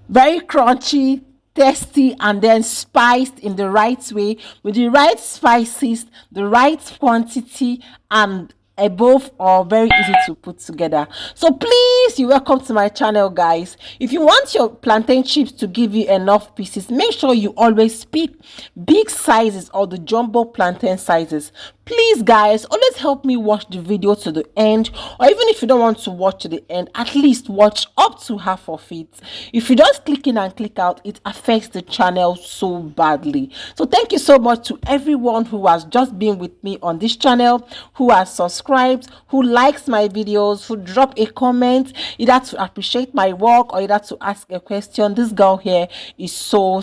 very crunchy, tasty, and then spiced in the right way with the right spices, the right quantity, and above all very easy to put together. So please, you're welcome to my channel, guys. If you want your plantain chips to give you enough pieces, make sure you always pick big sizes or the jumbo plantain sizes. Please, guys, always help me watch the video to the end, or even if you don't want to watch to the end, at least watch up to half of it. If you just click in and click out, it affects the channel so badly. So thank you so much to everyone who has just been with me on this channel, who has subscribed, who likes my videos, who drop a comment either to appreciate my work or either to ask a question. This girl here is so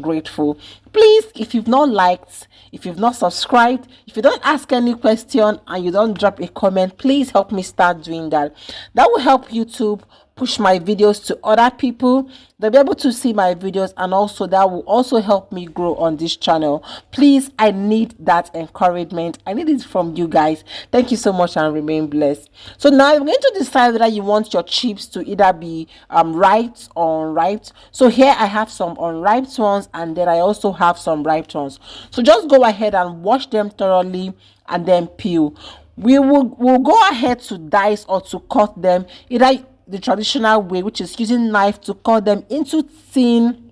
grateful. Please, if you've not liked, if you've not subscribed, if you don't ask any question and you don't drop a comment, please help me start doing that. That will help YouTube push my videos to other people. They'll be able to see my videos, and also that will also help me grow on this channel. Please, I need that encouragement. I need it from you guys. Thank you so much and remain blessed. So now you're going to decide whether you want your chips to either be ripe or unripe. So here I have some unripe ones, and then I also have some ripe ones. So just go ahead and wash them thoroughly and then peel. We'll go ahead to dice or to cut them either the traditional way, which is using knife to cut them into thin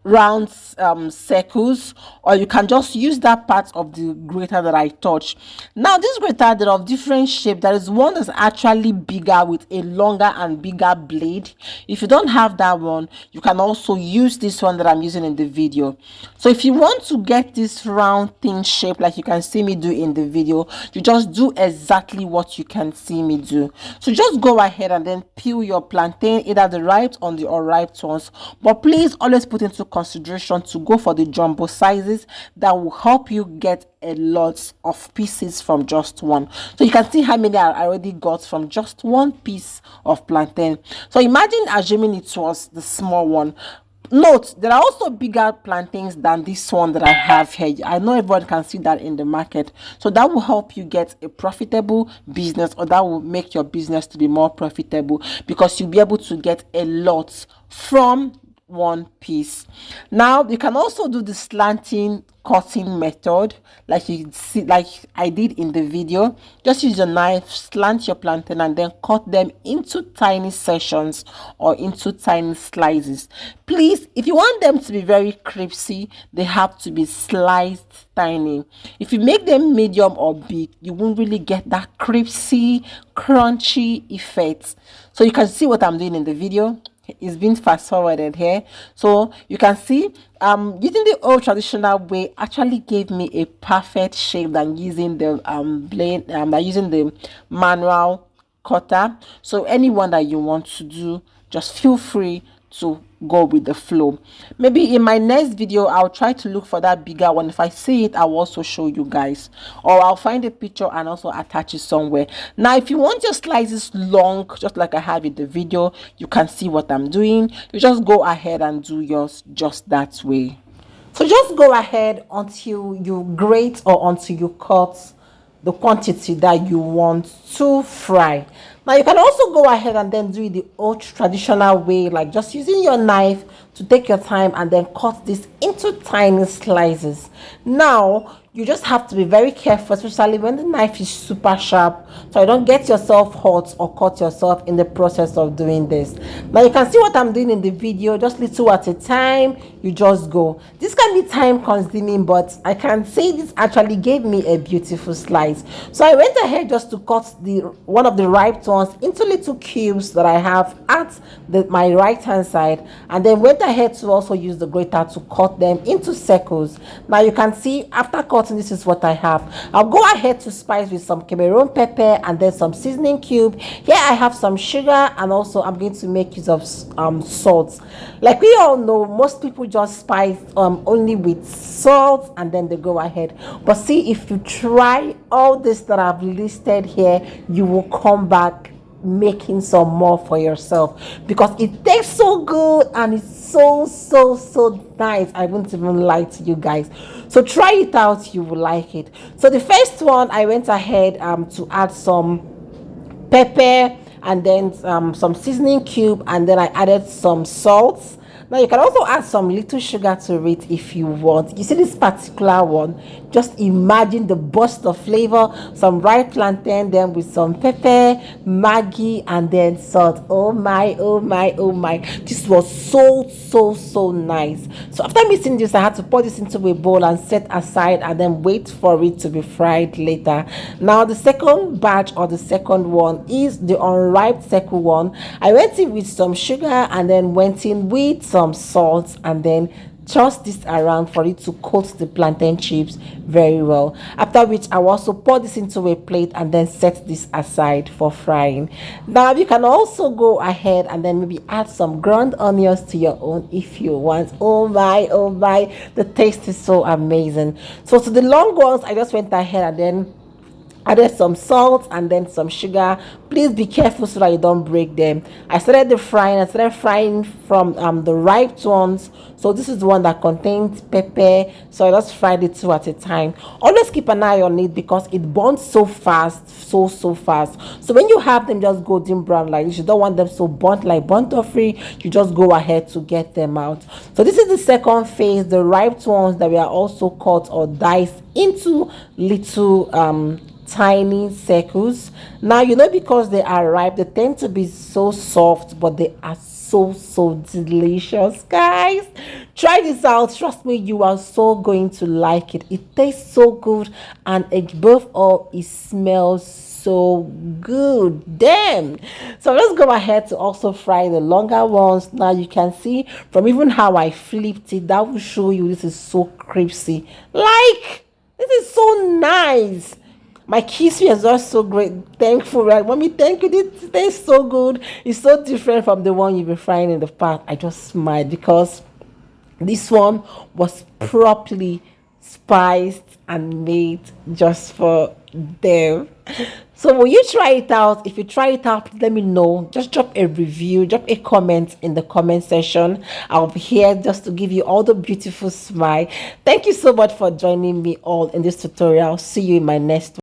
round circles, or you can just use that part of the grater that I touched. Now this grater, they're of different shape. There is one that's actually bigger with a longer and bigger blade. If you don't have that one, you can also use this one that I'm using in the video. So if you want to get this round thin shape like you can see me do in the video, you just do exactly what you can see me do. So just go ahead and then peel your plantain, either the ripe or the unripe ones, but please always put into consideration to go for the jumbo sizes. That will help you get a lot of pieces from just one. So you can see how many I already got from just one piece of plantain. So imagine assuming it was the small one. Note, there are also bigger plantains than this one that I have here. I know everyone can see that in the market. So that will help you get a profitable business, or that will make your business to be more profitable, because you'll be able to get a lot from one piece. Now you can also do the slanting cutting method, like you see, like I did in the video. Just use a knife, slant your plantain, and then cut them into tiny sections or into tiny slices. Please, if you want them to be very crispy, they have to be sliced tiny. If you make them medium or big, you won't really get that crispy, crunchy effect. So you can see what I'm doing in the video. It's been fast forwarded here, so you can see using the old traditional way actually gave me a perfect shape than using the blade using the manual cutter. So anyone that you want to do, just feel free to go with the flow. Maybe in my next video I'll try to look for that bigger one. If I see it, I'll also show you guys, or I'll find a picture and also attach it somewhere. Now if you want your slices long, just like I have in the video, you can see what I'm doing. You just go ahead and do yours just that way. So just go ahead until you grate or until you cut the quantity that you want to fry. Now you can also go ahead and then do it the old traditional way, like just using your knife to take your time and then cut this into tiny slices. Now you just have to be very careful, especially when the knife is super sharp, so you don't get yourself hurt or cut yourself in the process of doing this. Now you can see what I'm doing in the video, just little at a time. You just go. This can be time consuming, but I can say this actually gave me a beautiful slice. So I went ahead just to cut the one of the ripe ones into little cubes that I have at my right hand side, and then went ahead to also use the grater to cut them into circles. Now you can see after cutting, this is what I have. I'll go ahead to spice with some Cameroon pepper and then some seasoning cube. Here I have some sugar, and also I'm going to make use of salt. Like we all know, most people just spice only with salt and then they go ahead. But see, if you try all this that I've listed here, you will come back making some more for yourself, because it tastes so good and it's so nice. I won't even lie to you guys. So try it out, you will like it. So the first one, I went ahead to add some pepper and then some seasoning cube, and then I added some salt. Now you can also add some little sugar to it if you want. You see this particular one, just imagine the burst of flavor, some ripe plantain, then with some pepper, maggi, and then salt. Oh my, oh my, oh my, this was so nice. So after mixing this, I had to pour this into a bowl and set aside, and then wait for it to be fried later. Now the second batch, or the second one, is the unripe second one. I went in with some sugar, and then went in with some salt, and then toss this around for it to coat the plantain chips very well, after which I will also pour this into a plate and then set this aside for frying. Now you can also go ahead and then maybe add some ground onions to your own if you want. Oh my, oh my, the taste is so amazing. So to the long ones, I just went ahead and then added some salt and then some sugar. Please be careful so that you don't break them. I started frying from the ripe ones. So this is the one that contains pepper, so I just fried it two at a time. Always keep an eye on it because it burns so fast, so fast. So when you have them just golden brown like this, you don't want them so burnt like burnt offrey, you just go ahead to get them out. So this is the second phase, the ripe ones that we are also cut or diced into little tiny circles. Now you know, because they are ripe, they tend to be so soft, but they are so delicious, guys. Try this out, trust me, you are so going to like it. It tastes so good, and above all, it smells so good. Damn. So let's go ahead to also fry the longer ones. Now you can see from even how I flipped it, that will show you this is so crispy. Like, this is so nice. My kiss is just so great. Thankful, right? Mommy, thank you. This tastes so good. It's so different from the one you've been frying in the past. I just smiled because this one was properly spiced and made just for them. So will you try it out? If you try it out, let me know. Just drop a review, drop a comment in the comment section. I'll be here just to give you all the beautiful smile. Thank you so much for joining me all in this tutorial. See you in my next one.